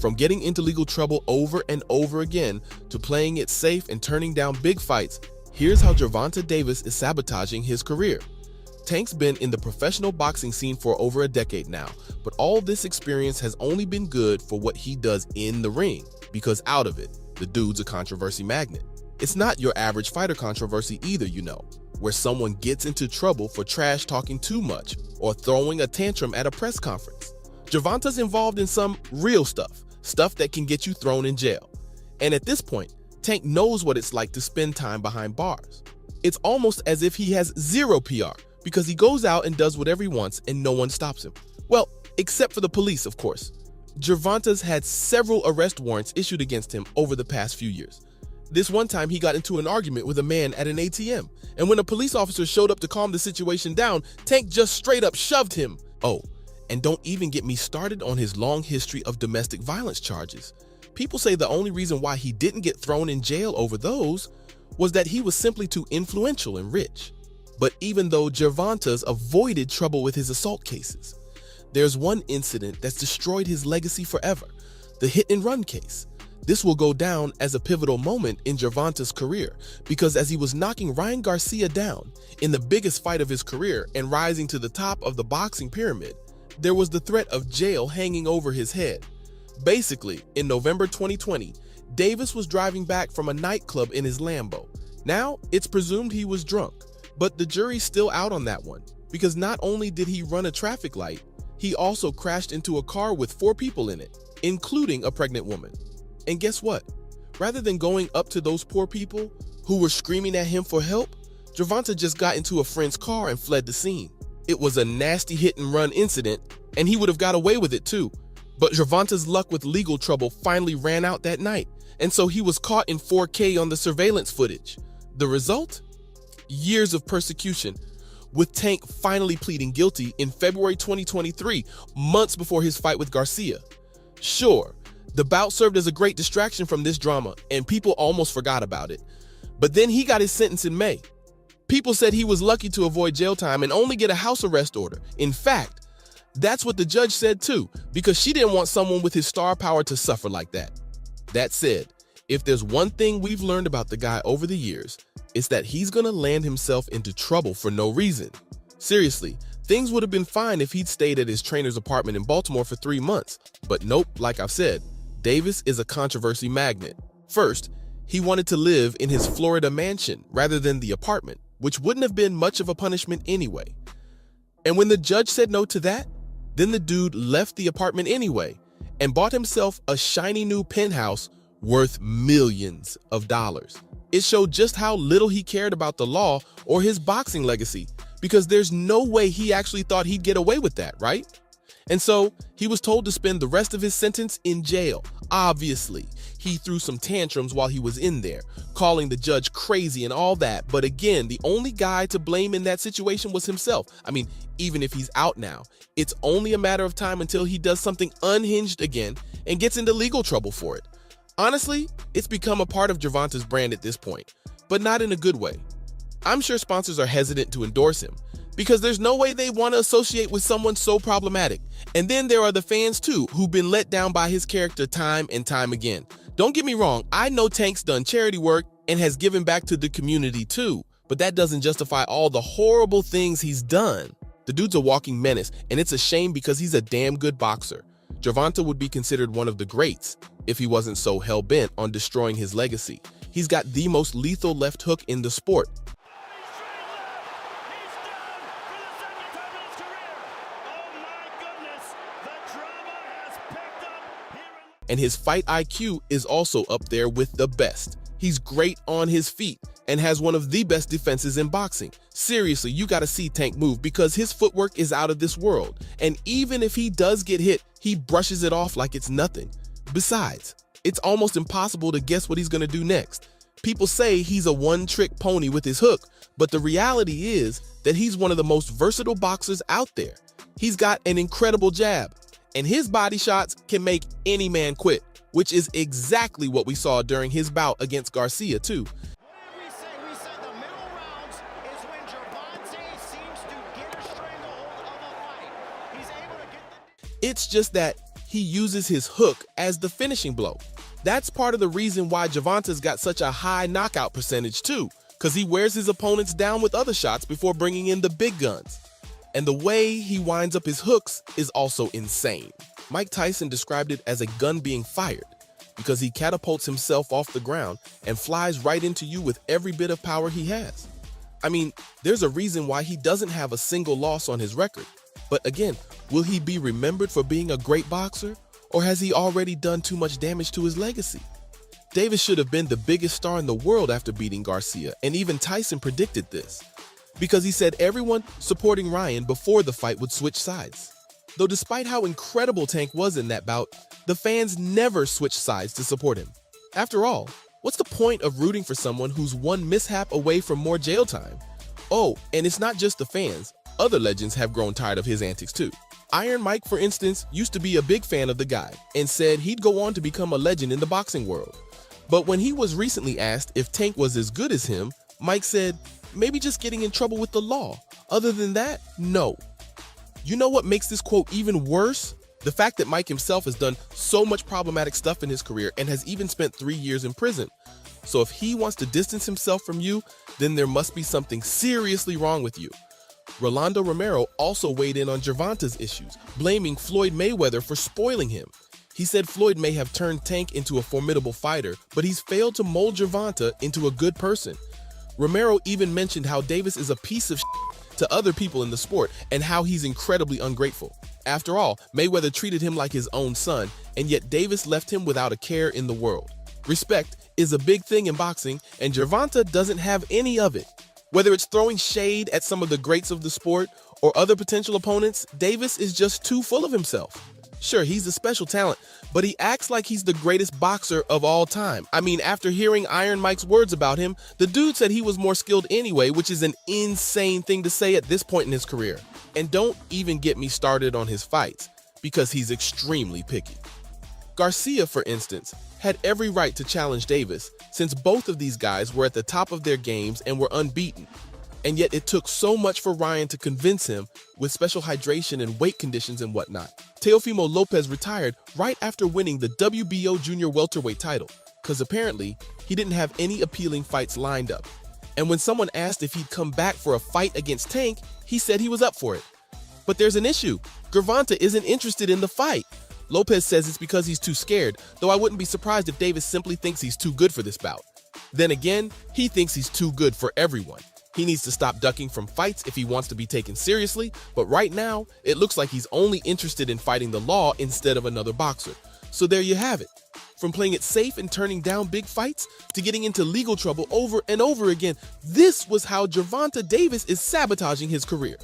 From getting into legal trouble over and over again to playing it safe and turning down big fights, here's how Gervonta Davis is sabotaging his career. Tank's been in the professional boxing scene for over a decade now, but all this experience has only been good for what he does in the ring, because out of it, the dude's a controversy magnet. It's not your average fighter controversy either, where someone gets into trouble for trash talking too much or throwing a tantrum at a press conference. Gervonta's involved in some real stuff that can get you thrown in jail. And at this point, Tank knows what it's like to spend time behind bars. It's almost as if he has zero PR, because he goes out and does whatever he wants and no one stops him. Well, except for the police, of course. Gervonta's had several arrest warrants issued against him over the past few years. This one time he got into an argument with a man at an ATM, and when a police officer showed up to calm the situation down, Tank just straight up shoved him. Oh, and don't even get me started on his long history of domestic violence charges. People say the only reason why he didn't get thrown in jail over those was that he was simply too influential and rich. But even though Gervonta's avoided trouble with his assault cases, there's one incident that's destroyed his legacy forever: the hit-and-run case. This will go down as a pivotal moment in Gervonta's career, because as he was knocking Ryan Garcia down in the biggest fight of his career and rising to the top of the boxing pyramid, there was the threat of jail hanging over his head. Basically, in November 2020, Davis was driving back from a nightclub in his Lambo. Now, it's presumed he was drunk, but the jury's still out on that one, because not only did he run a traffic light, he also crashed into a car with 4 people in it, including a pregnant woman. And guess what? Rather than going up to those poor people who were screaming at him for help, Gervonta just got into a friend's car and fled the scene. It was a nasty hit-and-run incident, and he would have got away with it too. But Gervonta's luck with legal trouble finally ran out that night, and so he was caught in 4K on the surveillance footage. The result? Years of persecution, with Tank finally pleading guilty in February 2023, months before his fight with Garcia. Sure, the bout served as a great distraction from this drama, and people almost forgot about it. But then he got his sentence in May. People said he was lucky to avoid jail time and only get a house arrest order. In fact, that's what the judge said too, because she didn't want someone with his star power to suffer like that. That said, if there's one thing we've learned about the guy over the years, it's that he's gonna land himself into trouble for no reason. Seriously, things would have been fine if he'd stayed at his trainer's apartment in Baltimore for 3 months. But nope, like I've said, Davis is a controversy magnet. First, he wanted to live in his Florida mansion rather than the apartment, which wouldn't have been much of a punishment anyway. And when the judge said no to that, then the dude left the apartment anyway and bought himself a shiny new penthouse worth millions of dollars. It showed just how little he cared about the law or his boxing legacy, because there's no way he actually thought he'd get away with that, right? And so he was told to spend the rest of his sentence in jail. Obviously, he threw some tantrums while he was in there, calling the judge crazy and all that. But again, the only guy to blame in that situation was himself. I mean, even if he's out now, it's only a matter of time until he does something unhinged again and gets into legal trouble for it. Honestly, it's become a part of Gervonta's brand at this point, but not in a good way. I'm sure sponsors are hesitant to endorse him, because there's no way they want to associate with someone so problematic. And then there are the fans too, who've been let down by his character time and time again. Don't get me wrong, I know Tank's done charity work and has given back to the community too, but that doesn't justify all the horrible things he's done. The dude's a walking menace, and it's a shame because he's a damn good boxer. Gervonta would be considered one of the greats if he wasn't so hell-bent on destroying his legacy. He's got the most lethal left hook in the sport. And his fight IQ is also up there with the best. He's great on his feet and has one of the best defenses in boxing. Seriously, you gotta see Tank move, because his footwork is out of this world. And even if he does get hit, he brushes it off like it's nothing. Besides, it's almost impossible to guess what he's gonna do next. People say he's a one-trick pony with his hook, but the reality is that he's one of the most versatile boxers out there. He's got an incredible jab, and his body shots can make any man quit, which is exactly what we saw during his bout against Garcia too. We said the middle rounds is when Gervonta seems to get a stranglehold of a fight. He's able to get the... It's just that he uses his hook as the finishing blow. That's part of the reason why Gervonta's got such a high knockout percentage too, because he wears his opponents down with other shots before bringing in the big guns. And the way he winds up his hooks is also insane. Mike Tyson described it as a gun being fired, because he catapults himself off the ground and flies right into you with every bit of power he has. I mean, there's a reason why he doesn't have a single loss on his record. But again, will he be remembered for being a great boxer, or has he already done too much damage to his legacy? Davis should have been the biggest star in the world after beating Garcia, and even Tyson predicted this, because he said everyone supporting Ryan before the fight would switch sides. Though despite how incredible Tank was in that bout, the fans never switched sides to support him. After all, what's the point of rooting for someone who's one mishap away from more jail time? Oh, and it's not just the fans. Other legends have grown tired of his antics too. Iron Mike, for instance, used to be a big fan of the guy and said he'd go on to become a legend in the boxing world. But when he was recently asked if Tank was as good as him, Mike said, maybe just getting in trouble with the law. Other than that, no. You know what makes this quote even worse? The fact that Mike himself has done so much problematic stuff in his career and has even spent 3 years in prison. So if he wants to distance himself from you, then there must be something seriously wrong with you. Rolando Romero also weighed in on Gervonta's issues, blaming Floyd Mayweather for spoiling him. He said Floyd may have turned Tank into a formidable fighter, but he's failed to mold Gervonta into a good person. Romero even mentioned how Davis is a piece of shit to other people in the sport and how he's incredibly ungrateful. After all, Mayweather treated him like his own son, and yet Davis left him without a care in the world. Respect is a big thing in boxing, and Gervonta doesn't have any of it. Whether it's throwing shade at some of the greats of the sport or other potential opponents, Davis is just too full of himself. Sure, he's a special talent, but he acts like he's the greatest boxer of all time. I mean, after hearing Iron Mike's words about him, the dude said he was more skilled anyway, which is an insane thing to say at this point in his career. And don't even get me started on his fights, because he's extremely picky. Garcia, for instance, had every right to challenge Davis, since both of these guys were at the top of their games and were unbeaten. And yet it took so much for Ryan to convince him with special hydration and weight conditions and whatnot. Teofimo Lopez retired right after winning the WBO junior welterweight title, because apparently he didn't have any appealing fights lined up. And when someone asked if he'd come back for a fight against Tank, he said he was up for it. But there's an issue. Gervonta isn't interested in the fight. Lopez says it's because he's too scared, though I wouldn't be surprised if Davis simply thinks he's too good for this bout. Then again, he thinks he's too good for everyone. He needs to stop ducking from fights if he wants to be taken seriously, but right now, it looks like he's only interested in fighting the law instead of another boxer. So there you have it. From playing it safe and turning down big fights to getting into legal trouble over and over again, this was how Gervonta Davis is sabotaging his career.